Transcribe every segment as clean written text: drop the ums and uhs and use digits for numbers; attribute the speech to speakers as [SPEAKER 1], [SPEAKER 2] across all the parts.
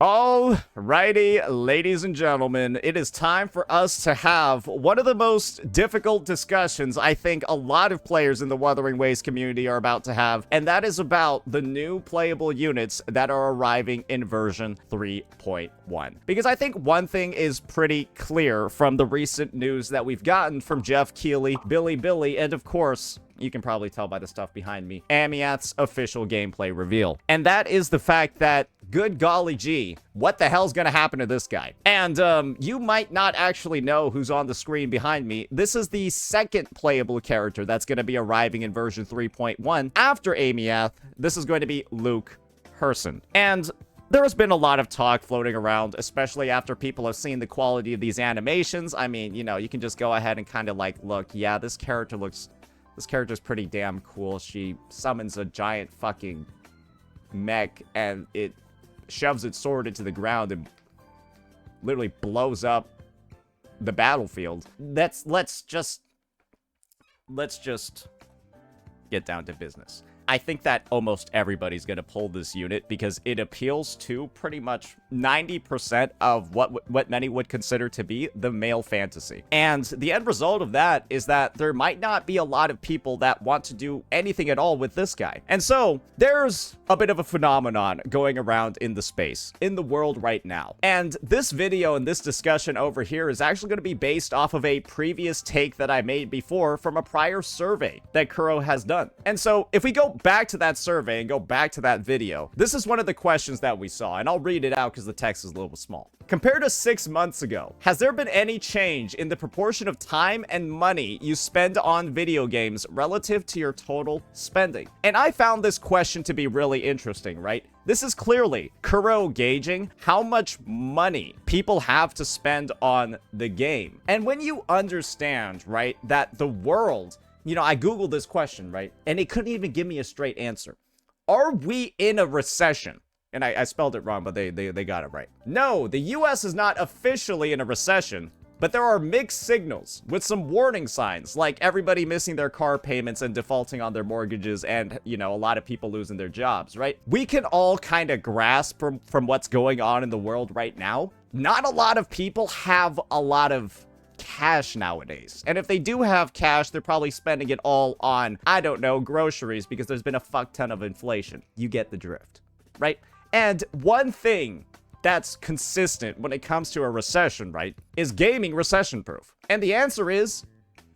[SPEAKER 1] Alrighty, ladies and gentlemen, it is time for us to have one of the most difficult discussions I think a lot of players in the Wuthering Waves community are about to have, and that is about the new playable units that are arriving in version 3.1. Because I think one thing is pretty clear from the recent news that we've gotten from Jeff Keighley, Billy, and of course, you can probably tell by the stuff behind me, Aemeath's official gameplay reveal. And that is the fact that, good golly gee, what the hell's gonna happen to this guy? And, you might not actually know who's on the screen behind me. This is the second playable character that's gonna be arriving in version 3.1 after Aemeath. This is going to be Luuk. And there has been a lot of talk floating around, especially after people have seen the quality of these animations. I mean, you know, you can just go ahead and kind of like, look, yeah, this character's pretty damn cool. She summons a giant fucking mech and it shoves its sword into the ground and literally blows up the battlefield. Let's just get down to business. I think that almost everybody's going to pull this unit because it appeals to pretty much 90% of what many would consider to be the male fantasy. And the end result of that is that there might not be a lot of people that want to do anything at all with this guy. And so there's a bit of a phenomenon going around in the space, in the world right now. And this video and this discussion over here is actually going to be based off of a previous take that I made before from a prior survey that Kuro has done. And so if we go back to that survey and go back to that video, this is one of the questions that we saw, and I'll read it out because the text is a little small. Compared to 6 months ago, has there been any change in the proportion of time and money you spend on video games relative to your total spending? And I found this question to be really interesting, right? This is clearly Kuro gauging how much money people have to spend on the game. And when you understand, right, that the world, you know, I Googled this question, right? And it couldn't even give me a straight answer. Are we in a recession? And I spelled it wrong, but they got it right. No, the US is not officially in a recession, but there are mixed signals with some warning signs, like everybody missing their car payments and defaulting on their mortgages and, you know, a lot of people losing their jobs, right? We can all kind of grasp from what's going on in the world right now. Not a lot of people have a lot of cash nowadays. And if they do have cash, they're probably spending it all on, I don't know, groceries, because there's been a fuck ton of inflation. You get the drift, right? And one thing that's consistent when it comes to a recession, right, is gaming recession-proof? And the answer is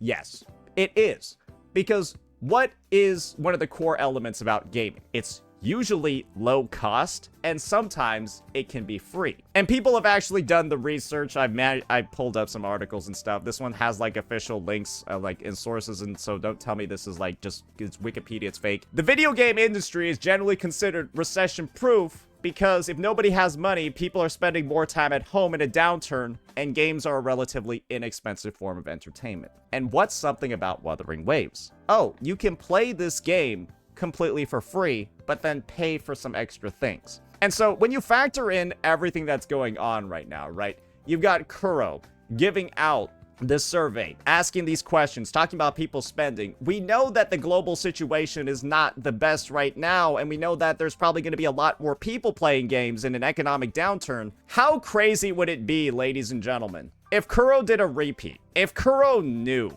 [SPEAKER 1] yes, it is. Because what is one of the core elements about gaming? It's usually low cost, and sometimes it can be free. And people have actually done the research. I pulled up some articles and stuff. This one has like official links like in sources, and so don't tell me this is like just it's Wikipedia, it's fake. The video game industry is generally considered recession proof because if nobody has money, people are spending more time at home in a downturn, and games are a relatively inexpensive form of entertainment. And what's something about Wuthering Waves? Oh, you can play this game completely for free, but then pay for some extra things. And so when you factor in everything that's going on right now, right? You've got Kuro giving out this survey, asking these questions, talking about people spending. We know that the global situation is not the best right now, and we know that there's probably going to be a lot more people playing games in an economic downturn. How crazy would it be, ladies and gentlemen, if Kuro did a repeat? If Kuro knew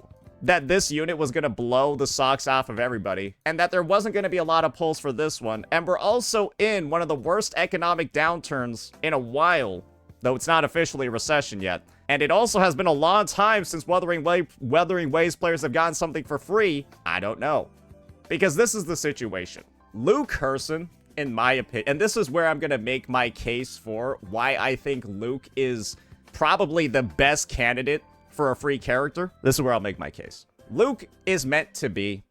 [SPEAKER 1] that this unit was going to blow the socks off of everybody, and that there wasn't going to be a lot of pulls for this one, and we're also in one of the worst economic downturns in a while, though it's not officially a recession yet, and it also has been a long time since Wuthering Waves players have gotten something for free, I don't know. Because this is the situation. Luuk, in my opinion, and this is where I'm going to make my case for why I think Luuk is probably the best candidate for a free character. This is where I'll make my case. Luuk is meant to be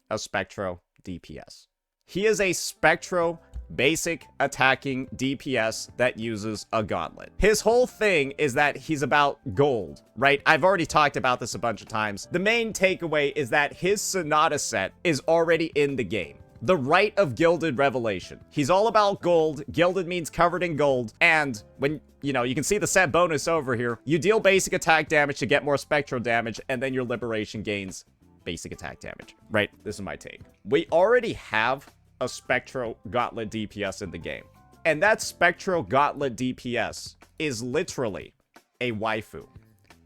[SPEAKER 1] a Spectro DPS. He is a Spectro basic attacking DPS that uses a gauntlet. His whole thing is that he's about gold, right? I've already talked about this a bunch of times. The main takeaway is that his Sonata set is already in the game. The Rite of Gilded Revelation. He's all about gold. Gilded means covered in gold. And when, you know, you can see the set bonus over here. You deal basic attack damage to get more spectral damage, and then your liberation gains basic attack damage, right? This is my take. We already have a Spectro Gauntlet DPS in the game. And that Spectral Gauntlet DPS is literally a waifu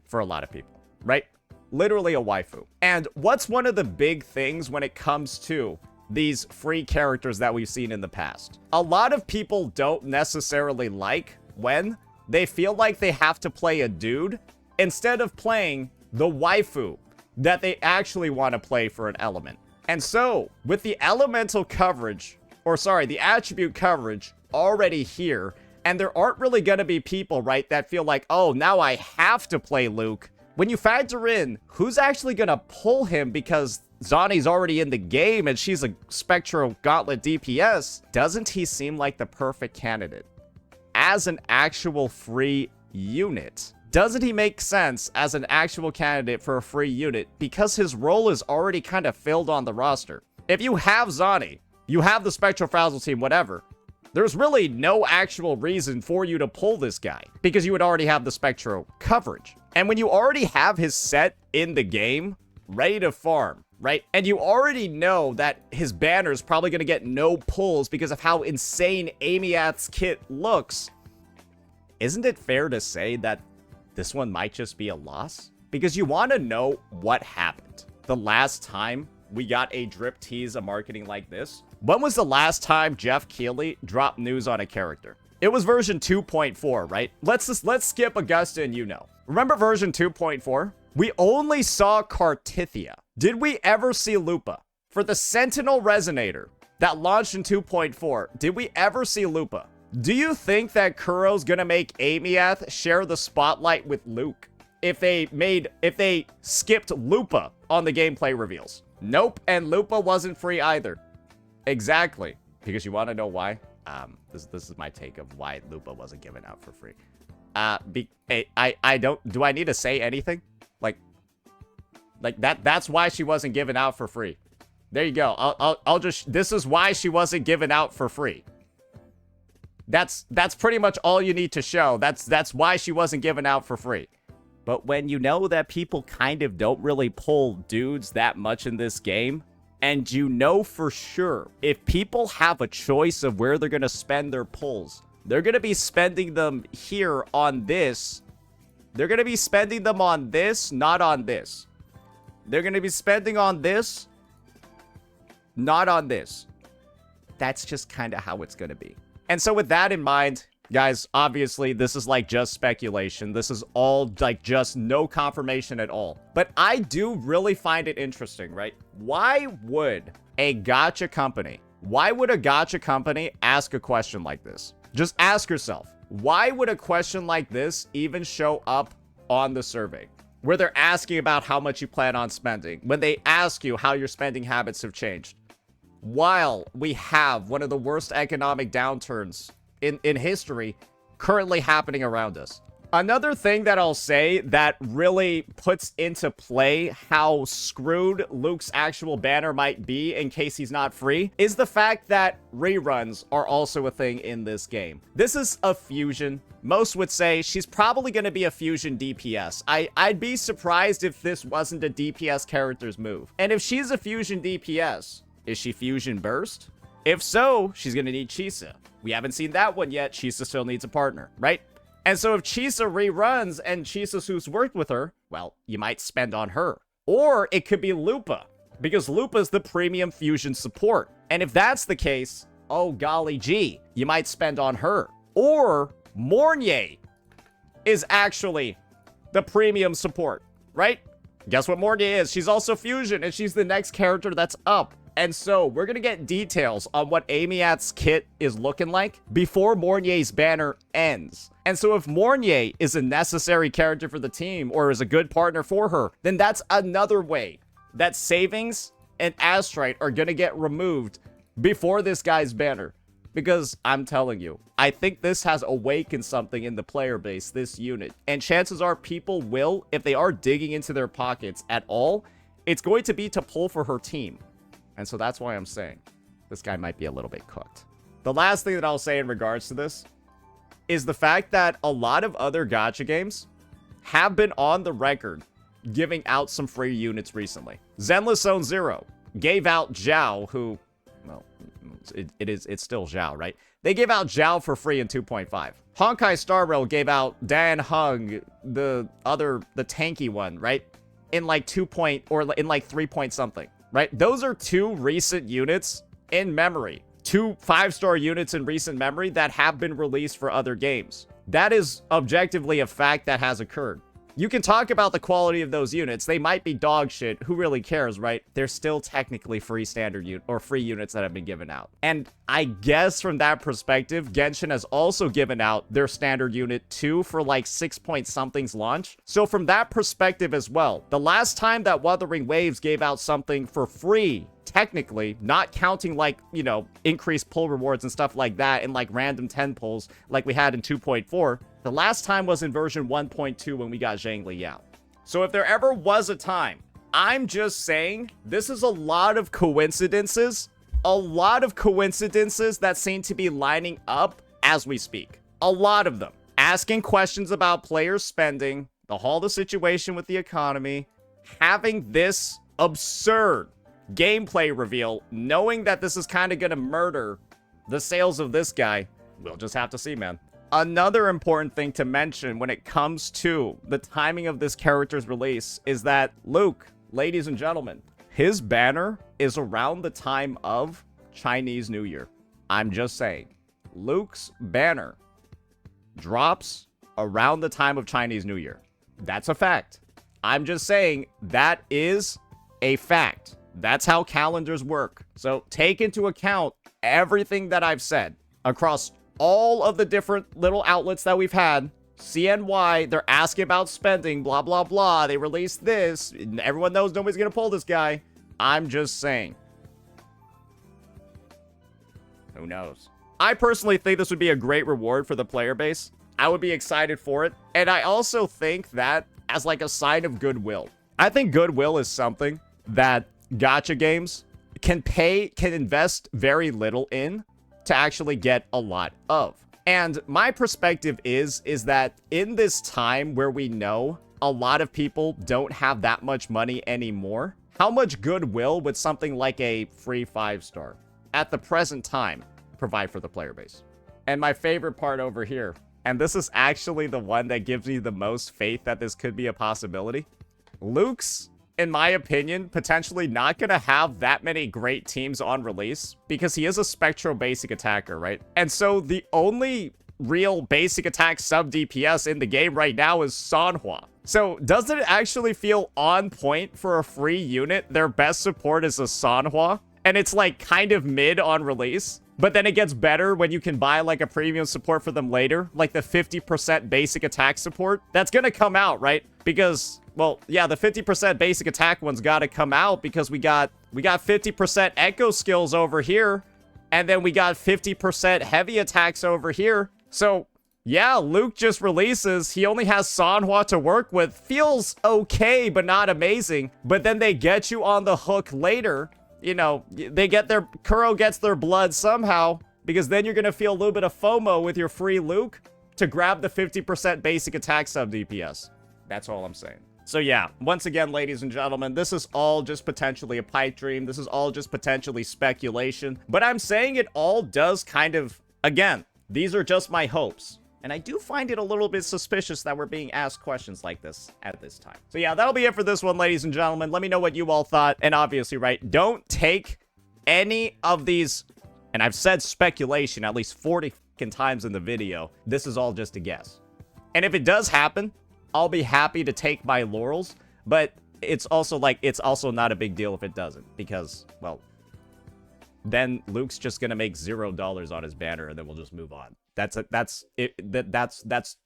[SPEAKER 1] for a lot of people, right? Literally a waifu. And what's one of the big things when it comes to these free characters that we've seen in the past? A lot of people don't necessarily like when they feel like they have to play a dude instead of playing the waifu that they actually want to play for an element. And so, with the elemental coverage, or sorry, the attribute coverage already here, and there aren't really going to be people, right, that feel like, oh, now I have to play Luuk. When you factor in who's actually going to pull him because Zani's already in the game and she's a Spectral Gauntlet DPS, doesn't he seem like the perfect candidate as an actual free unit? Doesn't he make sense as an actual candidate for a free unit because his role is already kind of filled on the roster? If you have Zani, you have the Spectral Frazzle team, whatever, there's really no actual reason for you to pull this guy because you would already have the Spectral coverage. And when you already have his set in the game, ready to farm, right? And you already know that his banner is probably going to get no pulls because of how insane Aemeath's kit looks, isn't it fair to say that this one might just be a loss? Because you want to know what happened the last time we got a drip tease of marketing like this. When was the last time Jeff Keighley dropped news on a character? It was version 2.4, right? Let's skip Augusta and Remember version 2.4? We only saw Cartithia. Did we ever see Lupa? For the Sentinel Resonator that launched in 2.4, did we ever see Lupa? Do you think that Kuro's gonna make Aemeath share the spotlight with Luuk if they skipped Lupa on the gameplay reveals? Nope, and Lupa wasn't free either. Exactly. Because you want to know why? This is my take of why Lupa wasn't given out for free. Do I need to say anything? Like that's why she wasn't given out for free. There you go. I'll just, this is why she wasn't given out for free. That's pretty much all you need to show. That's why she wasn't given out for free. But when you know that people kind of don't really pull dudes that much in this game, and you know for sure if people have a choice of where they're going to spend their pulls, they're going to be spending them here on this. They're going to be spending them on this, not on this. They're going to be spending on this, not on this. That's just kind of how it's going to be. And so with that in mind, guys, obviously this is like just speculation. This is all like just no confirmation at all. But I do really find it interesting, right? Why would a gacha company ask a question like this? Just ask yourself, why would a question like this even show up on the survey? Where they're asking about how much you plan on spending, when they ask you how your spending habits have changed, while we have one of the worst economic downturns in history currently happening around us. Another thing that I'll say that really puts into play how screwed Luke's actual banner might be in case he's not free is the fact that reruns are also a thing in this game. This is a fusion. Most would say she's probably going to be a fusion DPS. I'd be surprised if this wasn't a DPS character's move. And if she's a fusion DPS, is she fusion burst? If so, she's going to need Chisa. We haven't seen that one yet. Chisa still needs a partner, right? And so if Chisa reruns and Chisa's who's worked with her, well, you might spend on her. Or it could be Lupa, because Lupa's the premium fusion support. And if that's the case, oh golly gee, you might spend on her. Or Mornier is actually the premium support, right? Guess what Mornier is? She's also fusion, and she's the next character that's up. And so, we're going to get details on what Aemeath's kit is looking like before Mornier's banner ends. And so, if Mornier is a necessary character for the team or is a good partner for her, then that's another way that Savings and Astrite are going to get removed before this guy's banner. Because, I'm telling you, I think this has awakened something in the player base, this unit. And chances are people will, if they are digging into their pockets at all, it's going to be to pull for her team. And so that's why I'm saying this guy might be a little bit cooked. The last thing that I'll say in regards to this is the fact that a lot of other gacha games have been on the record giving out some free units recently. Zenless Zone Zero gave out Zhao, who, well, It's still Zhao, right? They gave out Zhao for free in 2.5. Honkai Star Rail gave out Dan Hung, the tanky one, right? In like 3 point something, right? Those are 2 recent units in memory. 2 5-star units in recent memory that have been released for other games. That is objectively a fact that has occurred. You can talk about the quality of those units. They might be dog shit. Who really cares, right? They're still technically free free units that have been given out. And I guess from that perspective, Genshin has also given out their standard unit too for like 6 point something's launch. So from that perspective as well, the last time that Wuthering Waves gave out something for free, technically, not counting like, you know, increased pull rewards and stuff like that and like random 10 pulls like we had in 2.4, the last time was in version 1.2 when we got Zhangli Yao. So if there ever was a time, I'm just saying this is a lot of coincidences that seem to be lining up as we speak. A lot of them. Asking questions about players spending, the whole situation with the economy, having this absurd gameplay reveal, knowing that this is kind of going to murder the sales of this guy. We'll just have to see, man. Another important thing to mention when it comes to the timing of this character's release is that Luuk, ladies and gentlemen, his banner is around the time of Chinese New Year. I'm just saying. Luke's banner drops around the time of Chinese New Year. That's a fact. I'm just saying that is a fact. That's how calendars work. So take into account everything that I've said across all of the different little outlets that we've had. CNY, they're asking about spending, blah, blah, blah. They released this. Everyone knows nobody's going to pull this guy. I'm just saying. Who knows? I personally think this would be a great reward for the player base. I would be excited for it. And I also think that as like a sign of goodwill. I think goodwill is something that gacha games can invest very little in to actually get a lot of. And my perspective is that in this time where we know a lot of people don't have that much money anymore, how much goodwill would something like a free 5-star at the present time provide for the player base? And my favorite part over here, and this is actually the one that gives me the most faith that this could be a possibility. Luke's, in my opinion, potentially not going to have that many great teams on release because he is a Spectro basic attacker, right? And so the only real basic attack sub DPS in the game right now is Sanhua. So doesn't it actually feel on point for a free unit? Their best support is a Sanhua, and it's like kind of mid on release. But then it gets better when you can buy like a premium support for them later, like the 50% basic attack support. That's going to come out, right? Because, well, yeah, the 50% basic attack one's got to come out because we got 50% echo skills over here, and then we got 50% heavy attacks over here. So, yeah, Luuk just releases. He only has Sanhua to work with. Feels okay, but not amazing. But then they get you on the hook later. You know, Kuro gets their blood somehow, because then you're going to feel a little bit of FOMO with your free Luuk to grab the 50% basic attack sub DPS. That's all I'm saying. So yeah, once again, ladies and gentlemen, this is all just potentially a pipe dream. This is all just potentially speculation. But I'm saying it all does kind of, again, these are just my hopes. And I do find it a little bit suspicious that we're being asked questions like this at this time. So yeah, that'll be it for this one, ladies and gentlemen. Let me know what you all thought. And obviously, right, don't take any of these, and I've said speculation at least 40 times in the video. This is all just a guess. And if it does happen, I'll be happy to take my laurels. But it's also not a big deal if it doesn't. Because, well, then Luke's just going to make $0 on his banner and then we'll just move on. That's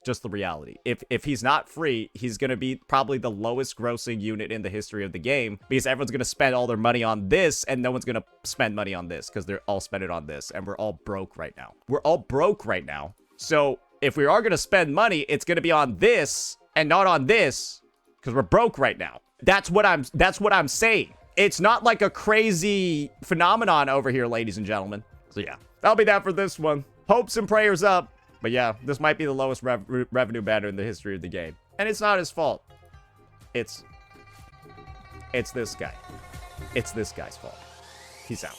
[SPEAKER 1] just the reality. If he's not free, he's going to be probably the lowest grossing unit in the history of the game because everyone's going to spend all their money on this and no one's going to spend money on this because they're all spending on this and we're all broke right now. We're all broke right now. So if we are going to spend money, it's going to be on this and not on this because we're broke right now. That's what I'm saying. It's not like a crazy phenomenon over here, ladies and gentlemen. So yeah, that'll be that for this one. Hopes and prayers up. But yeah, this might be the lowest revenue banner in the history of the game. And it's not his fault. It's this guy. It's this guy's fault. Peace out.